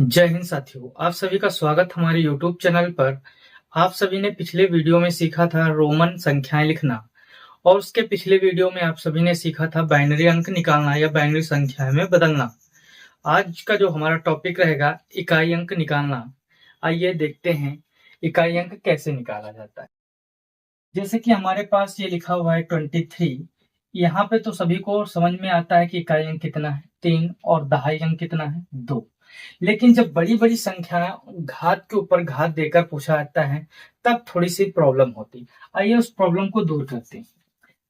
जय हिंद साथियों, आप सभी का स्वागत हमारे YouTube चैनल पर। आप सभी ने पिछले वीडियो में सीखा था रोमन संख्याएं लिखना और उसके पिछले वीडियो में आप सभी ने सीखा था बाइनरी अंक निकालना या बाइनरी संख्याएं में बदलना। आज का जो हमारा टॉपिक रहेगा इकाई अंक निकालना। आइए देखते हैं इकाई अंक कैसे निकाला जाता है। जैसे कि हमारे पास ये लिखा हुआ है 23। यहाँ पे तो सभी को समझ में आता है कि इकाई अंक कितना है 3 और दहाई अंक कितना है 2। लेकिन जब बड़ी बड़ी संख्या घात के ऊपर घात देकर पूछा जाता है तब थोड़ी सी प्रॉब्लम होती। आइए उस प्रॉब्लम को दूर करते हैं।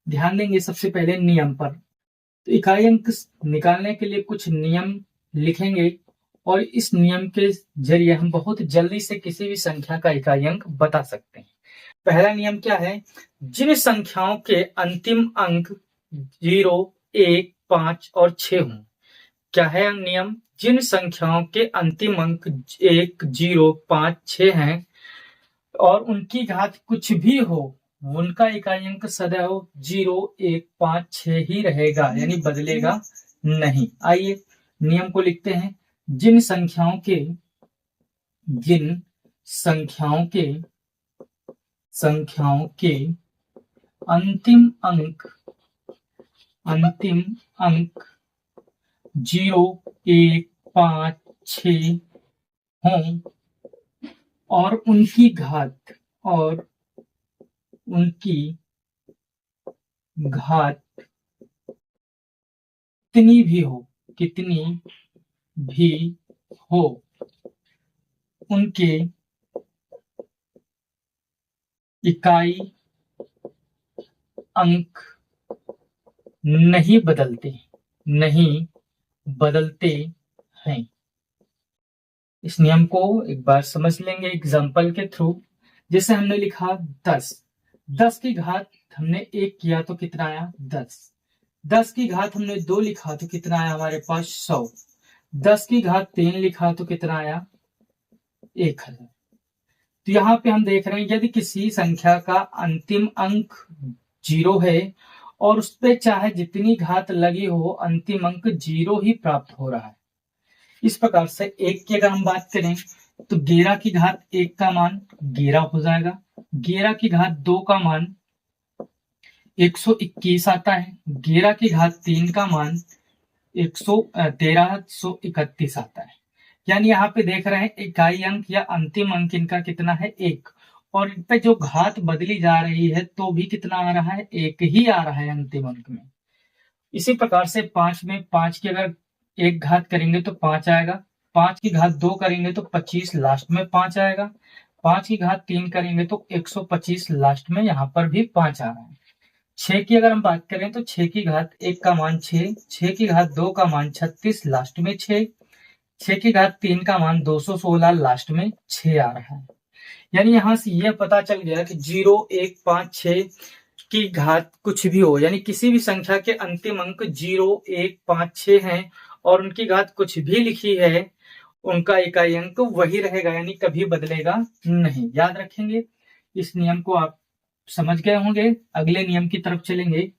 ध्यान देंगे सबसे पहले नियम पर। तो इकाई अंक निकालने के लिए कुछ नियम लिखेंगे और इस नियम के जरिए हम बहुत जल्दी से किसी भी संख्या का इकाई अंक बता सकते हैं। पहला नियम क्या है? जिन संख्याओं के अंतिम अंक 0, 1, 5 और 6 हों। क्या है नियम? जिन संख्याओं के अंतिम अंक 1, 0, 5, 6 हैं और उनकी घात कुछ भी हो, उनका इकाई अंक सदैव 0, 1, 5, 6 ही रहेगा, यानी बदलेगा नहीं। आइए नियम को लिखते हैं। जिन संख्याओं के अंतिम अंक 0, 1, 5, 6 हों और उनकी घात कितनी भी हो उनके इकाई अंक नहीं बदलते हैं। इस नियम को एक बार समझ लेंगे एग्जाम्पल के थ्रू। जैसे हमने लिखा 10 की घात हमने 1 किया तो कितना आया 10 की घात हमने 2 लिखा तो कितना आया हमारे पास 100। 10 की घात 3 लिखा तो कितना आया 1000। तो यहाँ पे हम देख रहे हैं यदि किसी संख्या का अंतिम अंक 0 है और उस पे चाहे जितनी घात लगी हो अंतिम अंक 0 ही प्राप्त हो रहा है। इस प्रकार से 1 की अगर हम बात करें तो 11 की घात 1 का मान 11 हो जाएगा। 11 की घात 2 का मान 121 आता है। 11 की घात 3 का मान 1331 आता है। यानी यहाँ पे देख रहे हैं इकाई अंक या अंतिम अंक इनका कितना है 1, और इन पे जो घात बदली जा रही है तो भी कितना आ रहा है 1 ही आ रहा है अंतिम अंक में। इसी प्रकार से 5 में 5 की अगर 1 घात करेंगे तो 5 आएगा। 5 की घात 2 करेंगे तो 25 लास्ट में 5 आएगा। 5 की घात 3 करेंगे तो 125 लास्ट में यहाँ पर भी 5 आ रहा है। 6 की अगर हम बात करें तो 6 की घात 1 का मान 6, 6 की घात 2 का मान 36 लास्ट में 6, 6 की घात 3 का मान 216 लास्ट में 6 आ रहा है। यानी यहां से यह पता चल गया कि 0, 1, 5, 6 की घात कुछ भी हो, यानी किसी भी संख्या के अंतिम अंक 0, 1, 5, 6 हैं और उनकी घात कुछ भी लिखी है, उनका इकाई अंक वही रहेगा, यानी कभी बदलेगा नहीं। याद रखेंगे, इस नियम को आप समझ गए होंगे। अगले नियम की तरफ चलेंगे।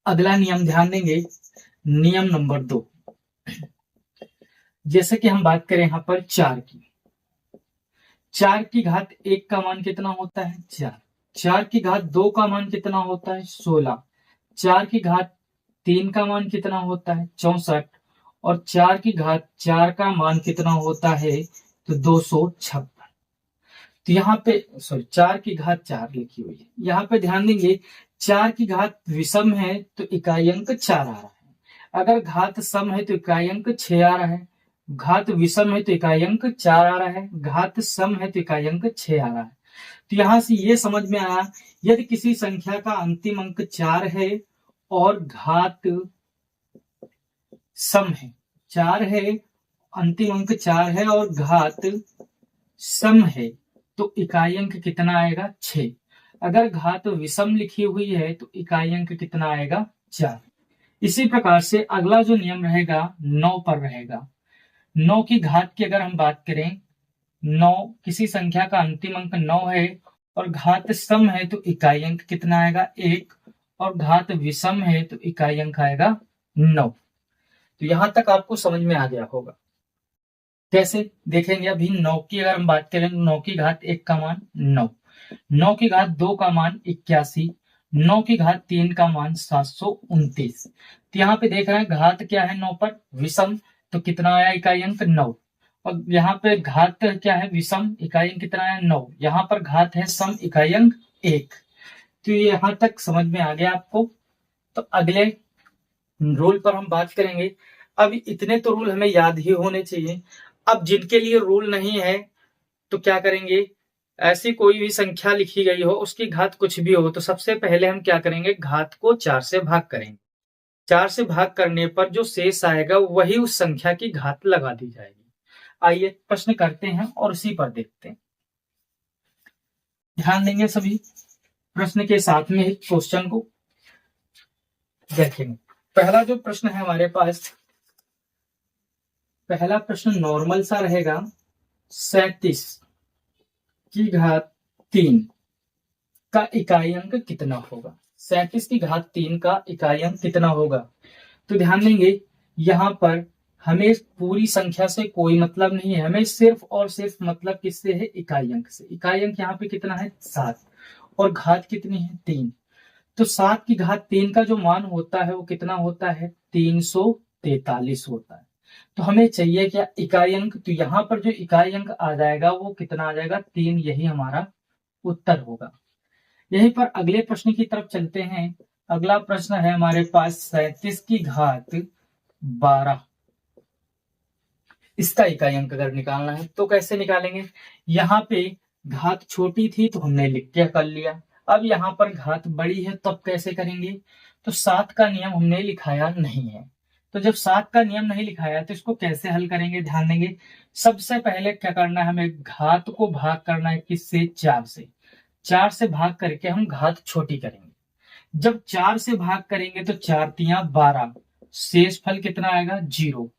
अगला नियम ध्यान देंगे, नियम नंबर 2। जैसे कि हम बात करें यहाँ पर 4 की। 4 की घात 1 का मान कितना होता है 4। 4 की घात 2 का मान कितना होता है 16। 4 की घात 3 का मान कितना होता है 64 और 4 की घात 4 का मान कितना होता है तो 256। तो यहाँ पे 4 की घात 4 लिखी हुई है। यहाँ पे ध्यान देंगे 4 की घात विषम है तो इकाई अंक 4 आ रहा है। अगर घात सम है तो इकाई अंक 6 आ रहा है। घात विषम है तो इकाई अंक 4 आ रहा है। घात सम है तो इकाई अंक 6 आ रहा है। तो यहां से ये समझ में आया, यदि किसी संख्या का अंतिम अंक 4 है और घात सम है, 4 है, अंतिम अंक 4 है और घात सम है तो इकाई अंक कितना आएगा 6। अगर घात विषम लिखी हुई है तो इकाई अंक कितना आएगा 4। इसी प्रकार से अगला जो नियम रहेगा 9 पर रहेगा। 9 की घात की अगर हम बात करें, 9 किसी संख्या का अंतिम अंक 9 है और घात सम है तो इकाई अंक कितना आएगा 1 और घात विषम है तो इकाई अंक आएगा 9। तो यहां तक आपको समझ में आ गया होगा। कैसे देखेंगे, अभी 9 की अगर हम बात करें, 9 की घात 1 का मान 9, 9 की घात 2 का मान 81, 9 की घात 3 का मान 729। तो यहाँ पे देख रहे हैं घात क्या है 9 पर, विषम, तो कितना आया इकाई अंक 9। और यहाँ पे घात क्या है, विषम, इकाई अंक कितना है 9, यहाँ पर घात है सम, इकाई अंक 1। तो ये यहाँ तक समझ में आ गया आपको। तो अगले रूल पर हम बात करेंगे। अब इतने तो रूल हमें याद ही होने चाहिए। अब जिनके लिए रूल नहीं है तो क्या करेंगे, ऐसी कोई भी संख्या लिखी गई हो, उसकी घात कुछ भी हो, तो सबसे पहले हम क्या करेंगे, घात को 4 से भाग करेंगे। 4 से भाग करने पर जो शेष आएगा वही उस संख्या की घात लगा दी जाएगी। आइए प्रश्न करते हैं और उसी पर देखते हैं। ध्यान देंगे सभी प्रश्न के साथ में क्वेश्चन को देखेंगे। पहला जो प्रश्न है हमारे पास, पहला प्रश्न नॉर्मल सा रहेगा। 37 की घात 3 का इकाई अंक कितना होगा। 37 की घात 3 का इकाई अंक कितना होगा। तो ध्यान देंगे यहाँ पर हमें पूरी संख्या से कोई मतलब नहीं है, हमें सिर्फ और सिर्फ मतलब किससे है, इकाई अंक से। इकाई अंक यहाँ पे कितना है 7 और घात कितनी है 3। तो 7 की घात 3 का जो मान होता है वो कितना होता है 343 होता है। तो हमें चाहिए क्या, इकाई अंक। तो यहाँ पर जो इकाई अंक आ जाएगा वो कितना आ जाएगा 3, यही हमारा उत्तर होगा। यहीं पर अगले प्रश्न की तरफ चलते हैं। अगला प्रश्न है हमारे पास 37 की घात 12, इसका इकाई अंक अगर निकालना है तो कैसे निकालेंगे। यहाँ पे घात छोटी थी तो हमने लिख के कर लिया, अब यहाँ पर घात बड़ी है तब कैसे करेंगे। तो 7 का नियम हमने लिखाया नहीं है, तो जब 7 का नियम नहीं लिखाया तो इसको कैसे हल करेंगे। ध्यान देंगे, सबसे पहले क्या करना है, हमें घात को भाग करना है किससे, 4 से। 4 से भाग करके हम घात छोटी करेंगे। जब 4 से भाग करेंगे तो 4 तिया 12, शेष फल कितना आएगा 0।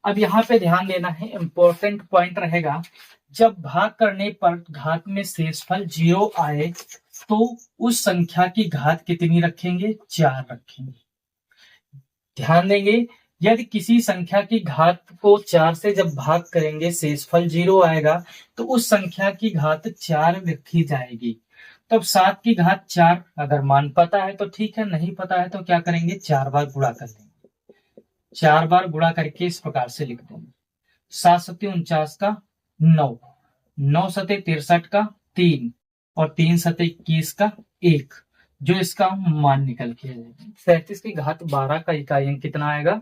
अब यहाँ पे ध्यान देना है, इंपॉर्टेंट पॉइंट रहेगा, जब भाग करने पर घात में शेषफल 0 आए तो उस संख्या की घात कितनी रखेंगे, 4 रखेंगे। ध्यान देंगे, यदि किसी संख्या की घात को 4 से जब भाग करेंगे शेषफल 0 आएगा तो उस संख्या की घात 4 रखी जाएगी। तब 7 की घात 4 अगर मान पता है तो ठीक है, नहीं पता है तो क्या करेंगे, 4 बार गुणा कर देंगे। 4 बार गुणा करके इस प्रकार से लिख देंगे, 7 सत्ते 49 का 9, 9 सत्ते 63 का 3 और 3 सत्ते 21 का 1, जो इसका मान निकल के आएगा। 37 की घात 12 का इकाई अंक कितना आएगा,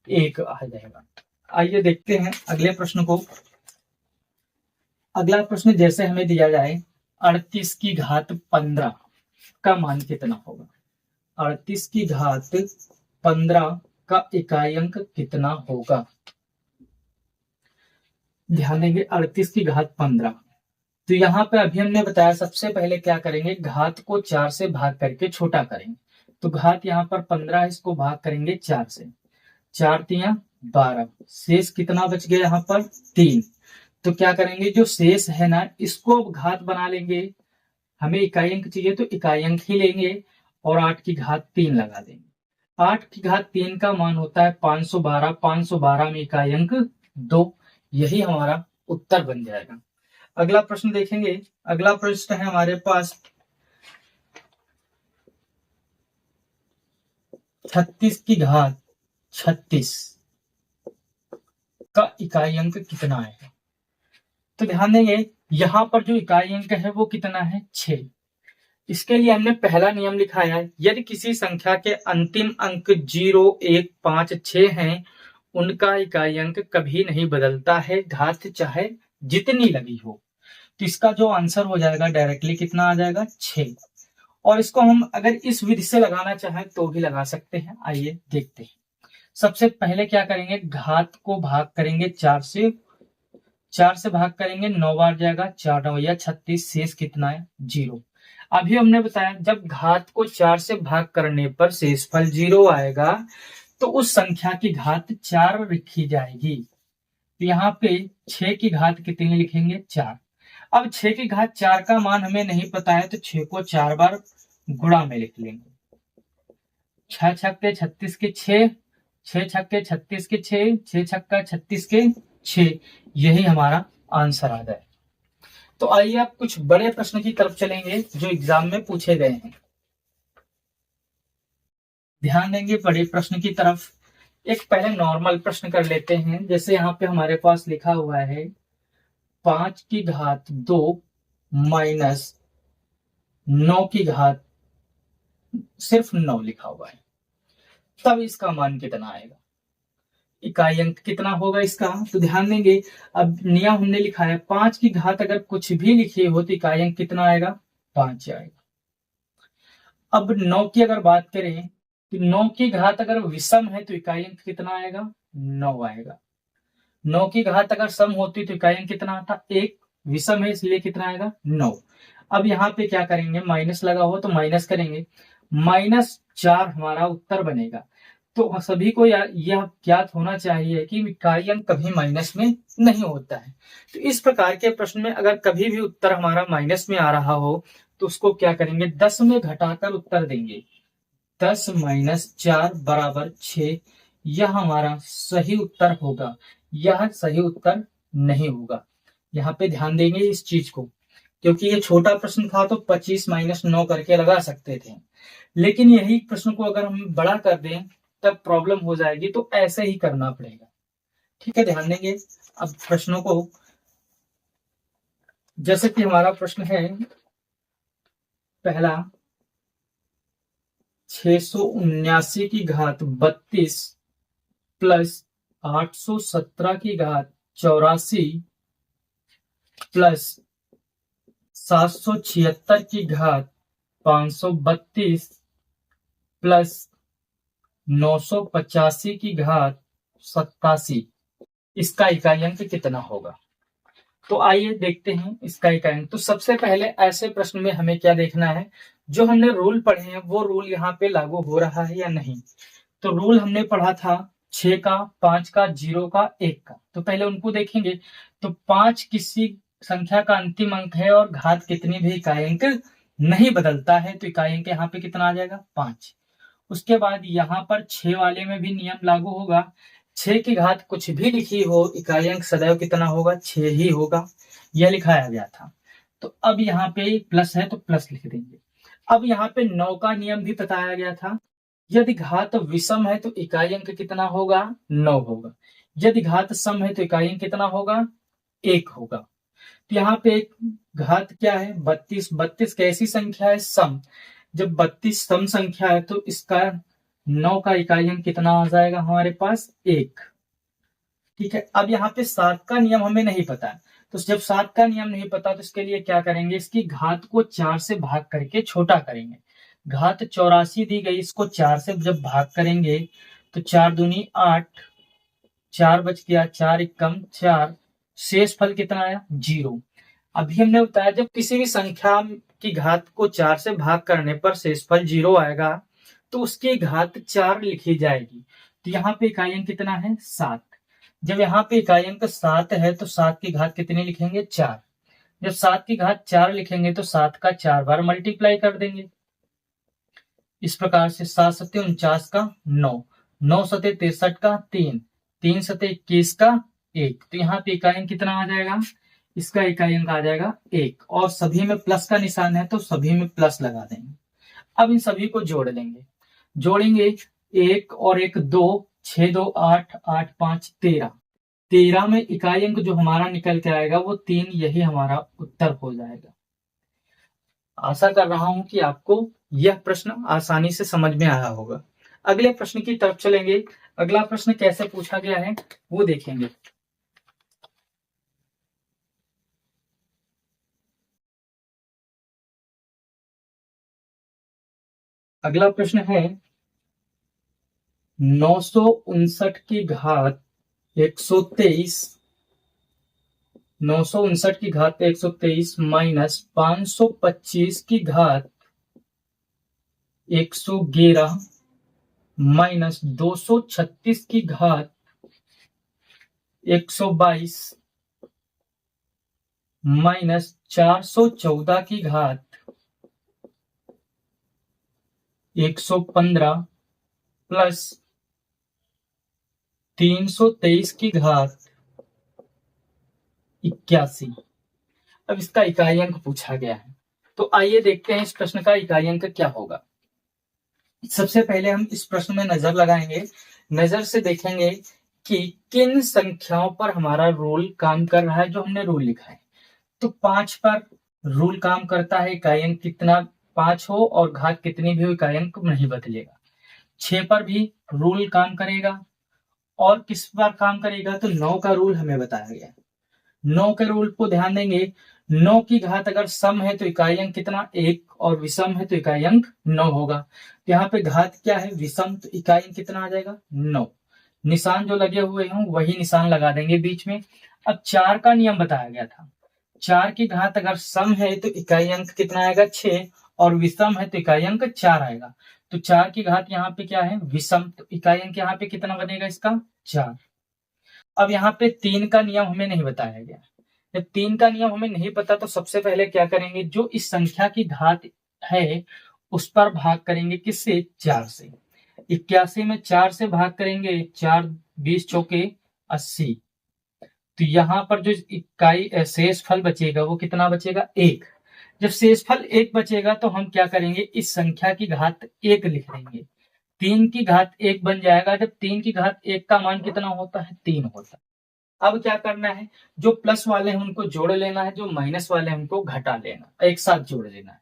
1 आ जाएगा। आइए देखते हैं अगले प्रश्न को। अगला प्रश्न जैसे हमें दिया जाए 38 की घात 15 का मान कितना होगा। 38 की घात 15 का इकाई अंक कितना होगा। ध्यान देंगे, 38 की घात 15, तो यहाँ पे अभी हमने बताया सबसे पहले क्या करेंगे, घात को 4 से भाग करके छोटा करेंगे। तो घात यहाँ पर 15 है, इसको भाग करेंगे 4 से, 4 तिया 12, शेष कितना बच गया यहाँ पर 3। तो क्या करेंगे, जो शेष है ना इसको अब घात बना लेंगे। हमें इकाई अंक चाहिए तो इकाई अंक ही लेंगे और 8 की घात 3 लगा देंगे। 8 की घात 3 का मान होता है 512, 512 में इकाई अंक 2, यही हमारा उत्तर बन जाएगा। अगला प्रश्न देखेंगे। अगला प्रश्न है हमारे पास 36 की घात 36 का इकाई अंक कितना है। तो ध्यान देंगे, यहाँ पर जो इकाई अंक है वो कितना है 6। इसके लिए हमने पहला नियम लिखाया है, यदि किसी संख्या के अंतिम अंक 0, 1, 5, 6 हैं, उनका इकाई अंक कभी नहीं बदलता है, घात चाहे जितनी लगी हो। तो इसका जो आंसर हो जाएगा डायरेक्टली कितना आ जाएगा 6। और इसको हम अगर इस विधि से लगाना चाहें तो भी लगा सकते हैं। आइए देखते हैं। सबसे पहले क्या करेंगे, घात को भाग करेंगे 4 से, 4 से भाग करेंगे 9 बार जाएगा, 4 9 या 36, शेष कितना है 0। अभी हमने बताया जब घात को 4 से भाग करने पर शेषफल 0 आएगा तो उस संख्या की घात 4 लिखी जाएगी। तो यहाँ पे 6 की घात कितनी लिखेंगे 4। अब 6 की घात 4 का मान हमें नहीं पता है तो 6 को 4 बार गुणा में लिख लेंगे। 6 छक्के 36 के 6, 6 छक्के 36 के 6, 6 छक्का 36 के 6, यही हमारा आंसर आ जाए। तो आइए आप कुछ बड़े प्रश्न की तरफ चलेंगे जो एग्जाम में पूछे गए हैं। ध्यान देंगे बड़े प्रश्न की तरफ। एक पहले नॉर्मल प्रश्न कर लेते हैं। जैसे यहाँ पे हमारे पास लिखा हुआ है 5 की घात 2 माइनस 9 की घात सिर्फ 9 लिखा हुआ है, तब इसका मान कितना आएगा, इकाई अंक कितना होगा इसका। तो ध्यान देंगे, अब नियम हमने लिखा है 5 की घात अगर कुछ भी लिखी हो तो इकाई अंक कितना आएगा, 5 आएगा। अब 9 की अगर बात करें तो 9 की घात अगर विषम है तो इकाई अंक कितना आएगा, 9 आएगा। 9 की घात अगर सम होती तो इकाई अंक कितना आता, 1। विषम है इसलिए कितना आएगा, 9। अब यहाँ पे क्या करेंगे, माइनस लगा हो तो माइनस करेंगे, -4 हमारा उत्तर बनेगा। तो सभी को यह ज्ञात होना चाहिए कि इकाई अंक कभी माइनस में नहीं होता है। तो इस प्रकार के प्रश्न में अगर कभी भी उत्तर हमारा माइनस में आ रहा हो तो उसको क्या करेंगे, 10 में घटाकर उत्तर देंगे। 10 - 4 बराबर 6, यह हमारा सही उत्तर होगा। यह सही उत्तर नहीं होगा। यहाँ पे ध्यान देंगे इस चीज को, क्योंकि ये छोटा प्रश्न था तो 25 - 9 करके लगा सकते थे, लेकिन यही प्रश्न को अगर हम बड़ा कर दें तब प्रॉब्लम हो जाएगी, तो ऐसे ही करना पड़ेगा। ठीक है, ध्यान देंगे अब प्रश्नों को। जैसे कि हमारा प्रश्न है पहला, 679 की घात 32 प्लस 817 की घात 84 प्लस 776 की घात 532 प्लस 985 की घात 87, इसका इकाई अंक कितना होगा। तो आइए देखते हैं इसका इकाई अंक। तो सबसे पहले ऐसे प्रश्न में हमें क्या देखना है, जो हमने रूल पढ़े हैं वो रूल यहाँ पे लागू हो रहा है या नहीं। तो रूल हमने पढ़ा था 6 का, 5 का, 0 का, 1 का। तो पहले उनको देखेंगे। तो 5 किसी संख्या का अंतिम अंक है और घात कितनी भी इकाई अंक नहीं बदलता है, तो इकाई अंक यहाँ पे कितना आ जाएगा, 5। उसके बाद यहाँ पर 6 वाले में भी नियम लागू होगा। 6 की घात कुछ भी लिखी हो, इकाई अंक सदैव कितना होगा, 6 ही होगा। यह लिखाया गया था। तो अब यहाँ पे प्लस है तो प्लस लिख देंगे। अब यहाँ पे 9 का नियम भी बताया गया था। यदि घात विषम है तो इकाई अंक कितना होगा, 9 होगा। यदि घात सम है तो इकाई अंक कितना होगा, 1 होगा। तो यहाँ पे घात क्या है, 32। 32 कैसी संख्या है, सम। जब 32 सम संख्या है तो इसका 9 का इकाई अंक कितना आ जाएगा हमारे पास, 1। ठीक है, अब यहाँ पे 7 का नियम हमें नहीं पता है। तो जब 7 का नियम नहीं पता तो इसके लिए क्या करेंगे, इसकी घात को 4 से भाग करके छोटा करेंगे। घात 84 दी गई, इसको 4 से जब भाग करेंगे तो 4 दूनी 8, 4 बच गया, 4 एकम 4, शेष फल कितना आया, 0। अभी हमने बताया जब किसी भी संख्या की घात को 4 से भाग करने पर शेषफल 0 आएगा तो उसकी घात 4 लिखी जाएगी। तो यहाँ पे इकाई अंक कितना है, 7। जब यहाँ पे इकाई अंक 7 है तो 7 की घात कितनी लिखेंगे, 4। जब 7 की घात 4 लिखेंगे तो 7 का 4 बार मल्टीप्लाई कर देंगे। इस प्रकार से 7 सत्ते 49 का 9, 9 सत्ते 63 का 3, 3 सत्ते 21 का 1। तो यहाँ पे इकाई अंक कितना आ जाएगा, इसका इकाई अंक आ जाएगा 1। और सभी में प्लस का निशान है तो सभी में प्लस लगा देंगे। अब इन सभी को जोड़ देंगे। जोड़ेंगे 1 और 1 2, 6 2 8, 8 5 13। 13 में इकाई अंक जो हमारा निकल के आएगा वो 3, यही हमारा उत्तर हो जाएगा। आशा कर रहा हूं कि आपको यह प्रश्न आसानी से समझ में आया होगा। अगले प्रश्न की तरफ चलेंगे। अगला प्रश्न कैसे पूछा गया है वो देखेंगे। अगला प्रश्न है 959 की घात 123, 959 की घात 123 माइनस 525 की घात 111 माइनस 236 की घात 122 माइनस 414 की घात 115 प्लस 323 की घात 81। अब इसका इकाई अंक पूछा गया है, तो आइए देखते हैं इस प्रश्न का इकाई अंक क्या होगा। सबसे पहले हम इस प्रश्न में नजर लगाएंगे, नजर से देखेंगे कि किन संख्याओं पर हमारा रूल काम कर रहा है, जो हमने रूल लिखा है। तो 5 पर रूल काम करता है, इकाई अंक कितना 5 हो और घात कितनी भी हो इकाई अंक नहीं बदलेगा। 6 पर भी रूल काम करेगा, और किस पर काम करेगा, तो 9 का रूल हमें बताया गया है। 9 के रूल को ध्यान देंगे, 9 की घात अगर सम है तो इकाई अंक कितना 1, और विषम है तो इकाई अंक 9 होगा। तो यहाँ पे घात क्या है, विषम, तो इकाई अंक कितना आ जाएगा 9। निशान जो लगे हुए हों वही निशान लगा देंगे बीच में। अब 4 का नियम बताया गया था, 4 की घात अगर सम है तो इकाई अंक कितना आएगा 6, और विषम है तो इकाई अंक 4 आएगा। तो 4 की घात यहाँ पे क्या है विषम, तो इकाई अंक यहाँ पे कितना बनेगा इसका 4। अब यहाँ पे 3 का नियम हमें नहीं बताया गया। जब 3 का नियम हमें नहीं पता तो सबसे पहले क्या करेंगे, जो इस संख्या की घात है उस पर भाग करेंगे, किससे 4 से। 81 में 4 से भाग करेंगे, 4 20 चौके 80। तो यहाँ पर जो इकाई शेष फल बचेगा वो कितना बचेगा 1। जब शेष फल 1 बचेगा तो हम क्या करेंगे, इस संख्या की घात 1 लिख देंगे। 3 की घात 1 बन जाएगा। जब 3 की घात 1 का मान कितना होता है 3 होता है। अब क्या करना है, जो प्लस वाले हैं उनको जोड़ लेना है, जो माइनस वाले हैं उनको घटा लेना, एक साथ जोड़ लेना है।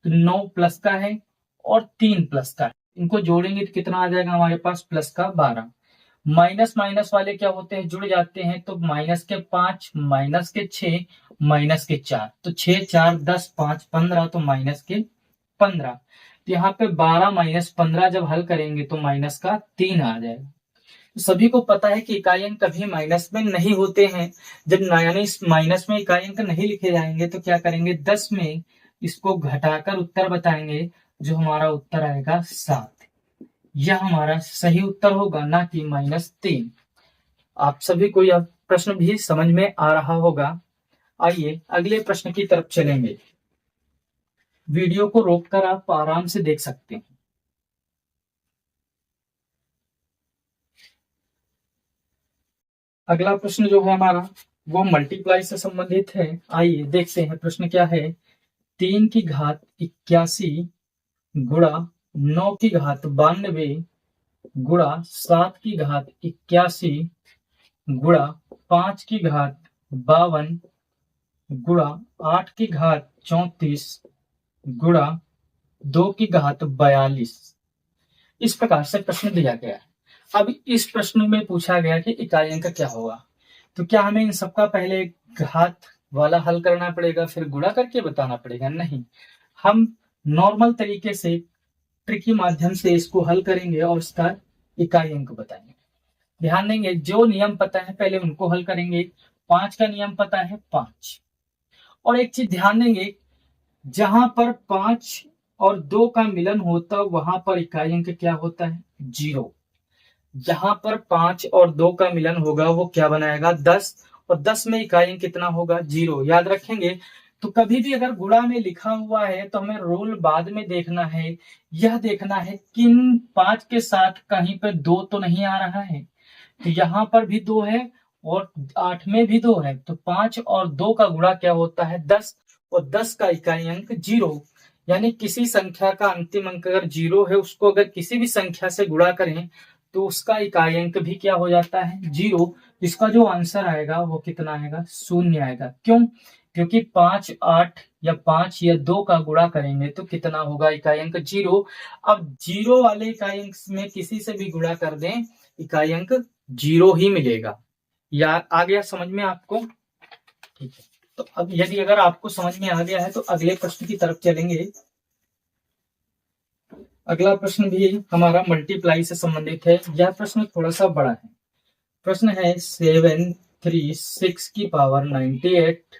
तो 9 प्लस का है और 3 प्लस का है, इनको जोड़ेंगे तो कितना आ जाएगा हमारे पास प्लस का 12। माइनस माइनस वाले क्या होते हैं जुड़ जाते हैं, तो माइनस के 5, माइनस के 6, माइनस के 4, तो 6 4 10 5 15, तो माइनस के 15। तो यहाँ पे 12 माइनस 15 जब हल करेंगे तो माइनस का 3 आ जाएगा। तो सभी को पता है कि इकाई अंक कभी माइनस में नहीं होते हैं। जब यानी माइनस में इकाई अंक नहीं लिखे जाएंगे तो क्या करेंगे 10 में इसको घटाकर उत्तर बताएंगे, जो हमारा उत्तर आएगा 7। यह हमारा सही उत्तर होगा, ना कि -3। आप सभी को यह प्रश्न भी समझ में आ रहा होगा। आइए अगले प्रश्न की तरफ चलेंगे। वीडियो को रोककर आप आराम से देख सकते हैं। अगला प्रश्न जो है हमारा वो मल्टीप्लाई से संबंधित है। आइए देखते हैं प्रश्न क्या है। 3 की घात 81 गुणा 9 की घात 92 गुणा 7 की घात 81 गुणा 5 की घात 52 गुणा 8 की घात 34 गुणा 2 की घात 42। इस प्रकार से प्रश्न दिया गया है। अब इस प्रश्न में पूछा गया कि इकाई अंक क्या होगा, तो क्या हमें इन सबका पहले घात वाला हल करना पड़ेगा फिर गुणा करके बताना पड़ेगा? नहीं, हम नॉर्मल तरीके से ट्रिक के माध्यम से इसको हल करेंगे और इसका इकाई अंक बताएंगे। ध्यान देंगे, जो नियम पता है पहले उनको हल करेंगे। 5 का नियम पता है 5। और एक चीज ध्यान देंगे, जहां पर 5 और 2 का मिलन होता वहां पर इकाई अंक क्या होता है 0। जहां पर 5 और 2 का मिलन होगा वो क्या बनाएगा 10, और 10 में इकाई अंक कितना होगा 0। याद रखेंगे। तो कभी भी अगर गुणा में लिखा हुआ है तो हमें रोल बाद में देखना है, यह देखना है किन 5 के साथ कहीं पे 2 तो नहीं आ रहा है। तो यहाँ पर भी 2 है और 8 में भी 2 है, तो 5 और 2 का गुणा क्या होता है 10, और 10 का इकाई अंक 0। यानी किसी संख्या का अंतिम अंक अगर 0 है, उसको अगर किसी भी संख्या से गुणा करें तो उसका इकाई अंक भी क्या हो जाता है 0। इसका जो आंसर आएगा वो कितना आएगा 0 आएगा। क्यों? क्योंकि 5 8 या 5 या 2 का गुणा करेंगे तो कितना होगा इकाई अंक 0। अब 0 वाले इकाई अंक में किसी से भी गुणा कर दें इकाई अंक 0 ही मिलेगा। या आ गया समझ में आपको? ठीक है, तो अब यदि अगर आपको समझ में आ गया है तो अगले प्रश्न की तरफ चलेंगे। अगला प्रश्न भी हमारा मल्टीप्लाई से संबंधित है। यह प्रश्न थोड़ा सा बड़ा है। प्रश्न है 7 3 6 की पावर 98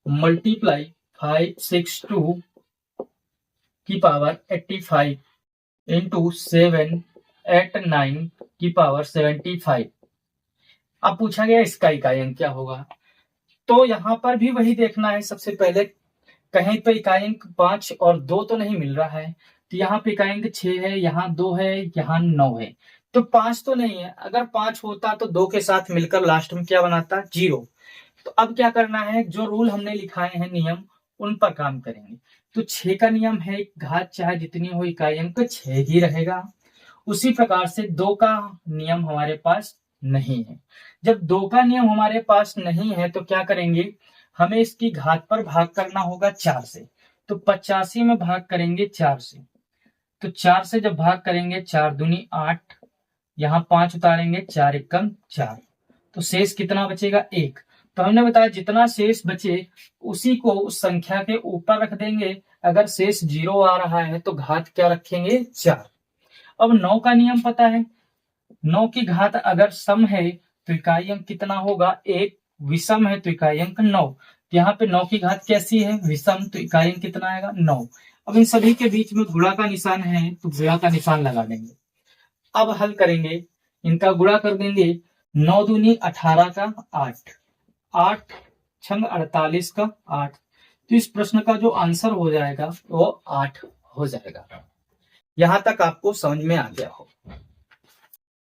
मल्टीप्लाई 5 6 2 की पावर 85 इंटू 7 8 9 की पावर 75। अब पूछा गया इसका इकाई अंक क्या होगा। तो यहाँ पर भी वही देखना है। सबसे पहले कहीं पे इकाई अंक 5 और 2 तो नहीं मिल रहा है, तो यहाँ पे इकाई अंक 6 है, यहाँ 2 है, यहाँ 9 है, तो 5 तो नहीं है। अगर 5 होता तो 2 के साथ मिलकर लास्ट में क्या बनाता 0। तो अब क्या करना है, जो रूल हमने लिखाए हैं नियम, उन पर काम करेंगे। तो 6 का नियम है घात चाहे जितनी हो इकाई अंक 6 ही रहेगा। उसी प्रकार से 2 का नियम हमारे पास नहीं है। जब 2 का नियम हमारे पास नहीं है तो क्या करेंगे, हमें इसकी घात पर भाग करना होगा 4 से। तो 85 में भाग करेंगे 4 से। तो 4 से जब भाग करेंगे 4 दूनी 8, यहाँ 5 उतारेंगे 4 एकम 4, तो शेष कितना बचेगा 1। तो हमने बताया जितना शेष बचे उसी को उस संख्या के ऊपर रख देंगे। अगर शेष 0 आ रहा है तो घात क्या रखेंगे 4। अब 9 का नियम पता है, 9 की घात अगर सम है तो इकाई अंक कितना होगा 1, विषम है तो इकाई अंक 9। यहाँ पे 9 की घात कैसी है विषम, तो इकाई अंक कितना आएगा 9। अब इन सभी के बीच में गुणा का निशान है तो गुणा का निशान लगा देंगे। अब हल करेंगे, इनका गुणा कर देंगे। 9 दूनी 18 का 8, 8 छंग 48 का 8। तो इस प्रश्न का जो आंसर हो जाएगा वो 8 हो जाएगा। यहां तक आपको समझ में आ गया हो।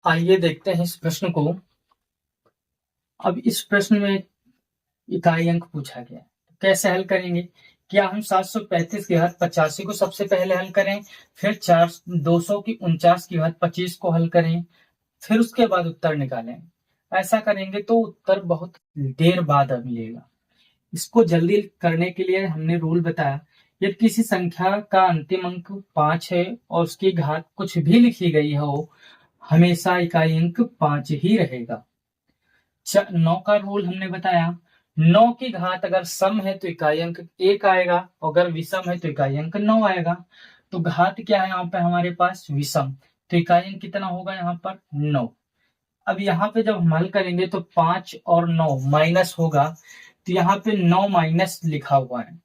आइए देखते हैं इस प्रश्न को। अब इस प्रश्न में इकाई अंक पूछा गया है, कैसे हल करेंगे। क्या हम 735 की घात 85 को सबसे पहले हल करें, फिर 200 की 49 की घात 25 को हल करें, फिर उसके बाद उत्तर निकालें। ऐसा करेंगे तो उत्तर बहुत देर बाद मिलेगा। इसको जल्दी करने के लिए हमने रूल बताया, यदि किसी संख्या का अंतिम अंक 5 है और उसकी घात कुछ भी लिखी गई हो, हमेशा इकाई अंक 5 ही रहेगा। 9 का रूल हमने बताया, 9 की घात अगर सम है तो इकाई अंक 1 आएगा, और अगर विषम है तो इकाई अंक 9 आएगा। तो घात क्या है यहाँ पे हमारे पास विषम, तो इकाई अंक कितना होगा यहाँ पर 9। अब यहाँ पे जब हम हल करेंगे तो 5 और 9 माइनस होगा, तो यहाँ पे 9 माइनस लिखा हुआ है।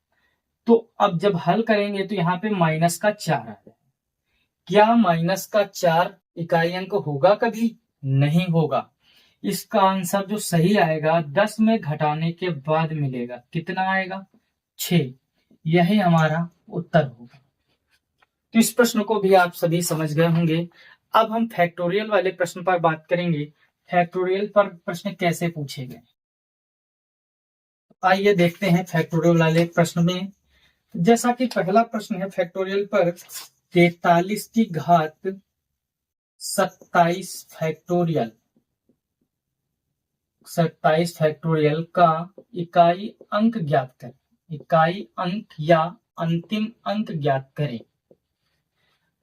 तो अब जब हल करेंगे तो यहाँ पे माइनस का 4 आ जाए। क्या माइनस का 4 इकाई अंक होगा कभी, नहीं होगा। इसका आंसर जो सही आएगा 10 में घटाने के बाद मिलेगा, कितना आएगा 6। यही हमारा उत्तर होगा। तो इस प्रश्न को भी आप सभी समझ गए होंगे। अब हम फैक्टोरियल वाले प्रश्न पर बात करेंगे। फैक्टोरियल पर प्रश्न कैसे पूछे गए, आइए देखते हैं फैक्टोरियल वाले प्रश्न में। जैसा कि पहला प्रश्न है फैक्टोरियल पर, 43 की घात 27 फैक्टोरियल, 27 फैक्टोरियल का इकाई अंक ज्ञात करें। इकाई अंक या अंतिम अंक ज्ञात करें।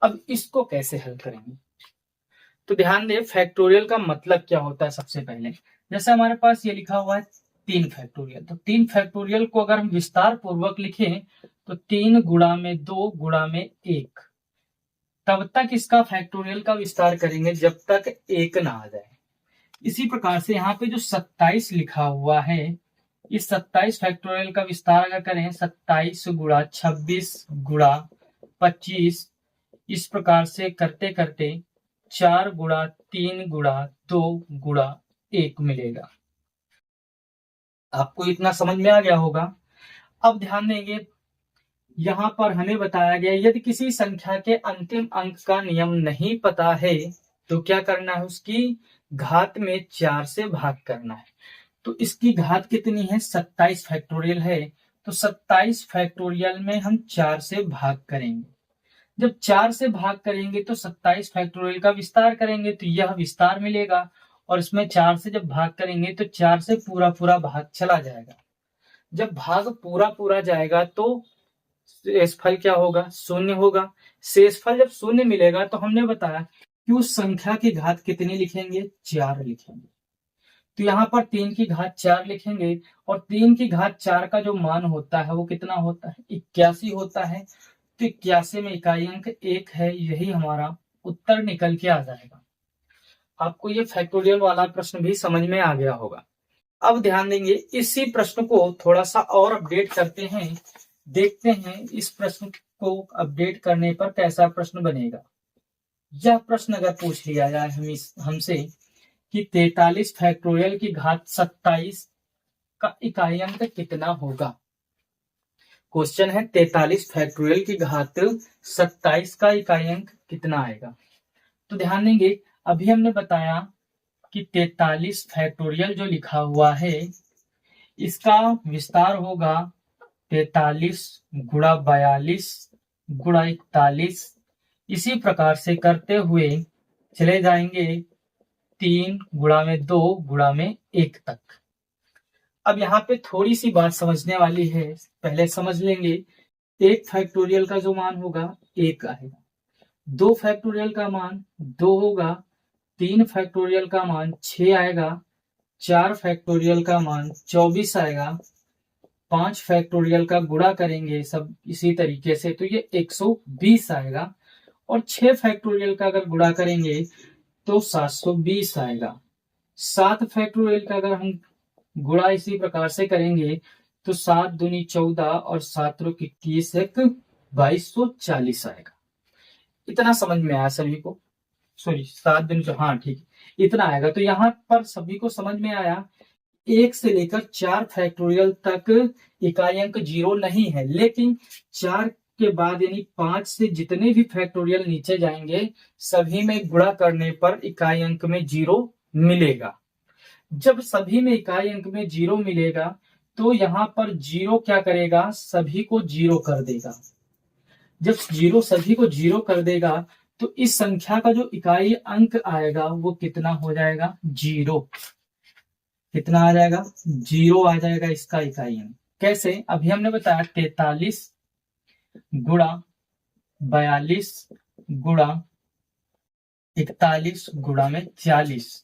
अब इसको कैसे हल करेंगे, तो ध्यान दें फैक्टोरियल का मतलब क्या होता है। सबसे पहले जैसे हमारे पास ये लिखा हुआ है 3 फैक्टोरियल, तो 3 फैक्टोरियल को अगर हम विस्तार पूर्वक लिखें तो 3 गुणा में 2 गुणा में 1, तब तक इसका फैक्टोरियल का विस्तार करेंगे जब तक 1 ना आ जाए। इसी प्रकार से यहाँ पे जो 27 लिखा हुआ है, इस 27 फैक्टोरियल का विस्तार अगर करें 27 गुणा 26 गुणा 25, इस प्रकार से करते करते 4 गुणा 3 गुणा 2 गुणा 1 मिलेगा। आपको इतना समझ में आ गया होगा। अब ध्यान देंगे, यहाँ पर हमें बताया गया यदि किसी संख्या के अंतिम अंक का नियम नहीं पता है तो क्या करना है, उसकी घात में 4 से भाग करना है। तो इसकी घात कितनी है 27 फैक्टोरियल है, तो 27 फैक्टोरियल में हम 4 से भाग करेंगे। जब 4 से भाग करेंगे तो 27 फैक्टोरियल का विस्तार करेंगे तो यह विस्तार मिलेगा, और इसमें 4 से जब भाग करेंगे तो 4 से पूरा पूरा भाग चला जाएगा। जब भाग पूरा पूरा जाएगा तो शेषफल क्या होगा, शून्य होगा। शेषफल जब शून्य मिलेगा तो हमने बताया कि उस संख्या की घात कितनी लिखेंगे, 4 लिखेंगे। तो यहाँ पर 3 की घात 4 लिखेंगे, और 3 की घात 4 का जो मान होता है वो कितना होता है 81 होता है। तो 81 में इकाई अंक 1 है, यही हमारा उत्तर निकल के आ जाएगा। आपको ये फैक्टोरियल वाला प्रश्न भी समझ में आ गया होगा। अब ध्यान देंगे, इसी प्रश्न को थोड़ा सा और अपडेट करते हैं, देखते हैं इस प्रश्न को अपडेट करने पर कैसा प्रश्न बनेगा। यह प्रश्न अगर पूछ लिया जाए हमसे कि 43 फैक्टोरियल की घात 27 का इकाई अंक कितना होगा। क्वेश्चन है 43 फैक्टोरियल की घात 27 का इकाई अंक कितना आएगा। तो ध्यान देंगे, अभी हमने बताया कि 43 फैक्टोरियल जो लिखा हुआ है इसका विस्तार होगा 43 गुणा 42 गुणा 41। इसी प्रकार से करते हुए चले जाएंगे 3 गुणा में 2 गुणा में 1 तक। अब यहाँ पे थोड़ी सी बात समझने वाली है, पहले समझ लेंगे। 1 फैक्टोरियल का जो मान होगा 1 आएगा, 2 फैक्टोरियल का मान 2 होगा, 3 फैक्टोरियल का मान 6 आएगा, 4 फैक्टोरियल का मान 24 आएगा, 5 फैक्टोरियल का गुणा करेंगे सब इसी तरीके से तो ये 120 आएगा, और 6 फैक्टोरियल का अगर गुणा करेंगे तो 720 आएगा। 7 फैक्टोरियल का अगर हम गुणा इसी प्रकार से करेंगे तो 7 दूनी 14 और 7 त्रिक 21 एक 2240 आएगा। इतना समझ में आया सभी को? सॉरी 7 दूनी, हाँ ठीक, इतना आएगा। तो यहाँ पर सभी को समझ में आया 1 से लेकर 4 फैक्टोरियल तक इकाई अंक 0 नहीं है, लेकिन 4 के बाद यानी 5 से जितने भी फैक्टोरियल नीचे जाएंगे सभी में गुणा करने पर इकाई अंक में 0 मिलेगा। जब सभी में इकाई अंक में 0 मिलेगा तो यहाँ पर 0 क्या करेगा, सभी को 0 कर देगा। जब 0 सभी को 0 कर देगा तो इस संख्या का जो इकाई अंक आएगा वो कितना हो जाएगा, 0। कितना आ जाएगा, 0 आ जाएगा इसका इकाई अंक। कैसे, अभी हमने बताया 43 गुणा 42 गुणा 41 गुणा में 40।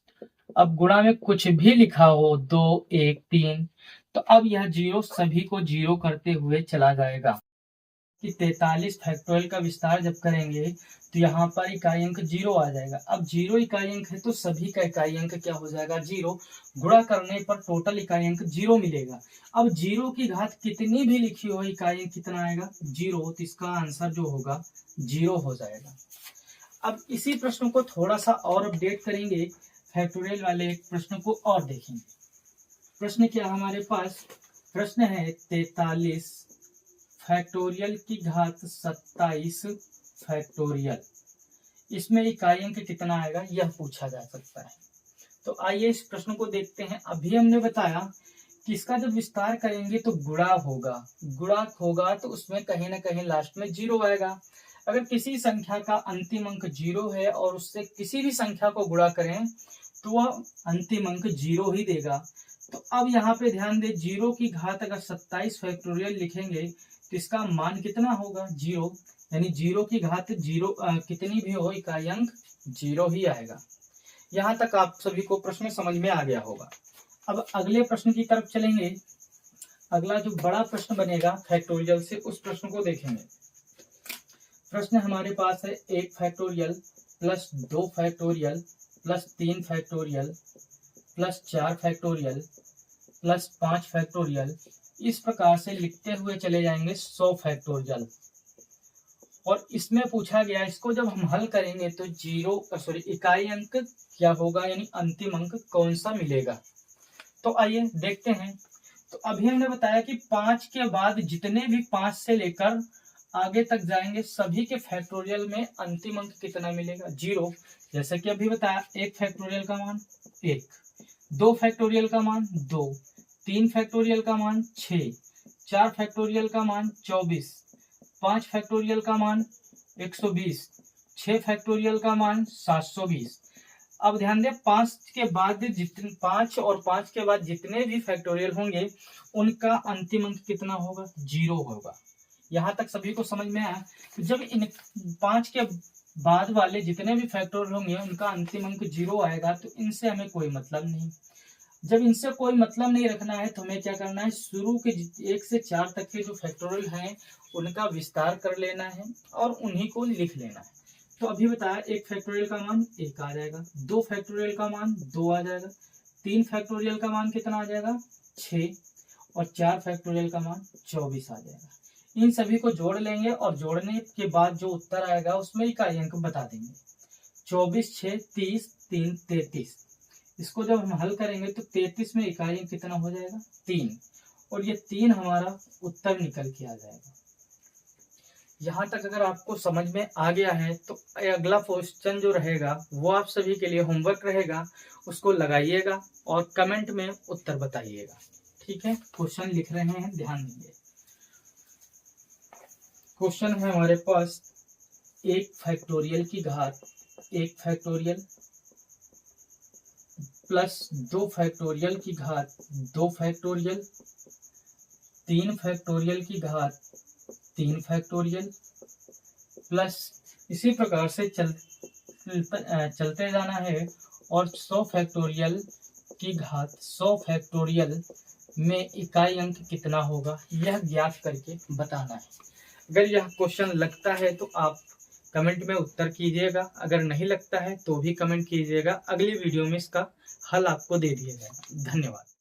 अब गुणा में कुछ भी लिखा हो 2 1 3, तो अब यह 0 सभी को 0 करते हुए चला जाएगा कि 43 फैक्टोरियल का विस्तार जब करेंगे तो यहाँ पर इकाई अंक 0 आ जाएगा। अब 0 इकाई अंक है तो सभी का इकाई अंक क्या हो जाएगा, 0। गुणा करने पर टोटल इकाई अंक 0 मिलेगा। अब 0 की घात कितनी भी लिखी हो इकाई अंक कितना आएगा, 0, तो इसका आंसर जो होगा 0 हो जाएगा। अब इसी प्रश्न को थोड़ा सा और अपडेट करेंगे, फैक्टोरियल वाले एक प्रश्न को और देखेंगे। प्रश्न क्या हमारे पास, प्रश्न है 43 फैक्टोरियल की घात 27 फैक्टोरियल, इसमें इकाई अंक कितना आएगा यह पूछा जा सकता है। तो आइए इस प्रश्न को देखते हैं। अभी हमने बताया कि इसका जब विस्तार करेंगे तो गुणा होगा तो उसमें कहीं ना कहीं लास्ट में 0 आएगा। अगर किसी संख्या का अंतिम अंक 0 है और उससे किसी भी संख्या को गुणा करें तो वह अंतिम अंक 0 ही देगा। तो अब यहाँ पे ध्यान दे, 0 की घात अगर 27 फैक्टोरियल लिखेंगे तो इसका मान कितना होगा, 0, यानी 0 की घात 0 कितनी भी हो इकाई अंक 0 ही आएगा। यहाँ तक आप सभी को प्रश्न समझ में आ गया होगा। अब अगले प्रश्न की तरफ चलेंगे। अगला जो बड़ा प्रश्न बनेगा फैक्टोरियल से उस प्रश्न को देखेंगे। प्रश्न हमारे पास है 1 factorial plus 2 factorial plus 3 factorial plus 4 factorial plus 5 factorial, इस प्रकार से लिखते हुए चले जाएंगे 100 फैक्टोरियल। और इसमें पूछा गया, इसको जब हम हल करेंगे तो इकाई अंक क्या होगा, यानी अंतिम अंक कौन सा मिलेगा। तो आइए देखते हैं। तो अभी हमने बताया कि 5 के बाद जितने भी 5 से लेकर आगे तक जाएंगे सभी के फैक्टोरियल में अंतिम अंक कितना मिलेगा, 0। जैसे कि अभी बताया 1 फैक्टोरियल का मान 1, 2 फैक्टोरियल का मान 2, 3 फैक्टोरियल का मान 6, 4 फैक्टोरियल का मान 24, 5 फैक्टोरियल का मान 120, 6 फैक्टोरियल का मान 720। अब ध्यान दें 5 के बाद जितने 5 और 5 के बाद जितने भी फैक्टोरियल होंगे उनका अंतिम अंक कितना होगा, 0 होगा। यहाँ तक सभी को समझ में आया। तो जब इन 5 के बाद वाले जितने भी फैक्टोरियल होंगे उनका अंतिम अंक 0 आएगा तो इनसे हमें कोई मतलब नहीं। जब इनसे कोई मतलब नहीं रखना है तो हमें क्या करना है, शुरू के 1 से 4 तक के जो फैक्टोरियल हैं उनका विस्तार कर लेना है और उन्हीं को लिख लेना है। तो अभी बताया 1 फैक्टोरियल का मान 1 आ जाएगा, 2 फैक्टोरियल का मान 2 आ जाएगा, 3 फैक्टोरियल का मान कितना आ जाएगा 6 और 4 फैक्टोरियल का मान 24 आ जाएगा। इन सभी को जोड़ लेंगे और जोड़ने के बाद जो उत्तर आएगा उसमें इकाई अंक बता देंगे। 24 6 30 3 33। इसको जब हम हल करेंगे तो 33 में इकाई अंक कितना हो जाएगा, 3, और ये 3 हमारा उत्तर निकल के आ जाएगा। यहाँ तक अगर आपको समझ में आ गया है तो अगला क्वेश्चन जो रहेगा वो आप सभी के लिए होमवर्क रहेगा, उसको लगाइएगा और कमेंट में उत्तर बताइएगा। ठीक है, क्वेश्चन लिख रहे हैं, ध्यान दीजिए। क्वेश्चन है हमारे पास 1 फैक्टोरियल की घात 1 फैक्टोरियल प्लस 2 फैक्टोरियल की घात 2 फैक्टोरियल, 3 फैक्टोरियल की घात 3 फैक्टोरियल प्लस इसी प्रकार से चलते जाना है और 100 फैक्टोरियल की घात 100 फैक्टोरियल में इकाई अंक कितना होगा, यह ज्ञात करके बताना है। अगर यह क्वेश्चन लगता है तो आप कमेंट में उत्तर कीजिएगा, अगर नहीं लगता है तो भी कमेंट कीजिएगा। अगली वीडियो में इसका हल आपको दे दिया जाएगा। धन्यवाद।